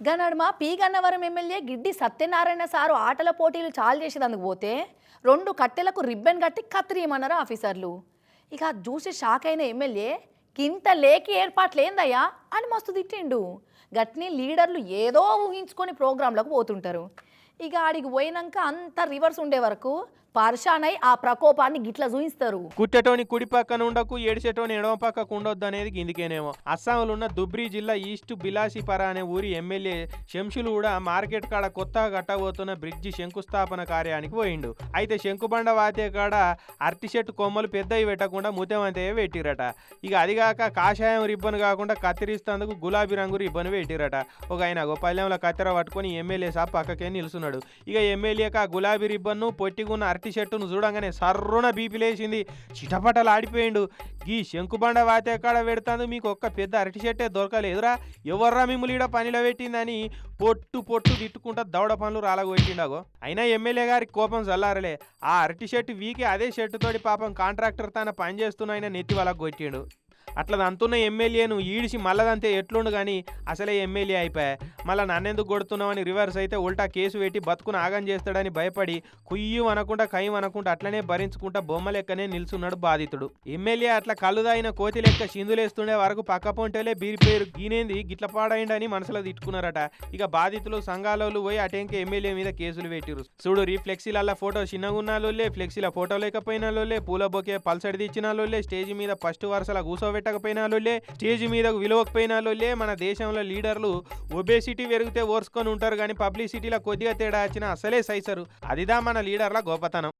గనడుమ P Gannavaram MLA Giddi Satyanarayana sir ఆటల పోటీలు చాలు చేసేందుకు పోతే 2 కట్టెలకు రిబ్బన్ కట్టి కత్తిరియమన్నారు ఆఫీసర్లు. ఇక అది చూసి షాక్ అయిన ఎమ్మెల్యే కింత లేకి ఏర్పాట్లేందయ్యా అని మస్తు తిట్టిండు. గట్ని లీడర్లు ఏదో ఊహించుకొని ప్రోగ్రాంలకు పోతుంటారు. ఇక ఆడికి పోయినాక అంత రివర్స్ ఉండే వరకు పర్షానై ఆ ప్రకోపాన్ని గిట్ల చూయిస్తారు. కుట్టెటోని కుడి పక్కన ఉండకు, ఏడిచేటోని ఎడమ పక్కకు ఉండొద్దు అనేది గిందికేనేమో. అస్సాంలో ఉన్న దుబ్రి జిల్లా ఈస్ట్ బిలాసిపర అనే ఊరి ఎమ్మెల్యే శంషులు కూడా మార్కెట్ కాడ కొత్తగా కట్టబోతున్న బ్రిడ్జి శంకుస్థాపన కార్యానికి పోయిండు. అయితే శంకుబండ వాతే కాడ అరటి చెట్టు కొమ్మలు పెద్దవి పెట్టకుండా ముతెమంతే పెట్టిరట. ఇక అదిగాక కాషాయం రిబ్బన్ కాకుండా కత్తిరిస్తేందుకు గులాబీ రంగు రిబ్బన్ పెట్టిరట. ఒక ఆయన పల్లెంలో కత్తెర పట్టుకొని ఎమ్మెల్యే సాబ్ పక్కకే నిలుస్తున్నాడు. ఇక ఎమ్మెల్యేకి ఆ గులాబీ రిబ్బన్ను పొట్టిగున్న అరటి చెట్టును చూడంగానే సర్రున బీపీ లేచింది. చిటపటలు ఆడిపోయిండు. ఈ శంకుబండ వాతే కాడ పెడతాను మీకు ఒక్క పెద్ద అరటి చెట్టే దొరకలేదురా, ఎవర్రా మిమ్మల్ని ఈడ పనిలో పెట్టిందని పొట్టు పొట్టు తిట్టుకుంటా దౌడ పనులు రాలగొట్టిండాగో. అయినా ఎమ్మెల్యే గారికి కోపం చల్లారలే. ఆ అరటి చెట్టు వీకి అదే చెట్టుతోటి పాపం కాంట్రాక్టర్ తన పని చేస్తున్న ఆయన నెత్తి వాళ్ళకు కొట్టిండు. అట్లా అంటున్న ఎమ్మెల్యేను ఈడిచి మళ్ళదంతే ఎట్లుండు కానీ అసలే ఎమ్మెల్యే అయిపోయా. మళ్ళీ నన్నెందుకు కొడుతున్నామని రివర్స్ అయితే ఉల్టా కేసు పెట్టి బతుకును ఆగం చేస్తాడని భయపడి కుయ్యం అనకుండా కయ్యం అనకుండా అట్లనే భరించుకుంటా బొమ్మ లెక్కనే నిల్చున్నాడు బాధితుడు. ఎమ్మెల్యే అట్లా కలుదాయిన కోతి లెక్క సిందులేస్తుండే వరకు పక్క పొంటేలే బీరిపేరు గీనేంది గిట్ల పాడైండని మనసులో తిట్టుకున్నారట. ఇక బాధితులు సంఘాలలో పోయి అటెంకే ఎమ్మెల్యే మీద కేసులు పెట్టిరు. చూడు ఫ్లెక్సీలల్లా ఫోటో చిన్నగా ఉన్నాలోలే, ఫ్లెక్సీల ఫోటో లేకపోయినాలోలే, పూల బొకే పల్సడి తెచ్చినాలోలే, స్టేజ్ మీద ఫస్ట్ వరుసల కూసోబెట్టకపోయినాలోలే, స్టేజ్ మీద విలువకపోయినాలోలే. మన దేశంలో లీడర్లు ఒబేసిటీ పెరిగితే ఓర్చుకొని ఉంటారు కానీ పబ్లిసిటీలో కొద్దిగా తేడా వచ్చినా అసలే సైసరు. అదిదా మన లీడర్ల గొప్పతనం.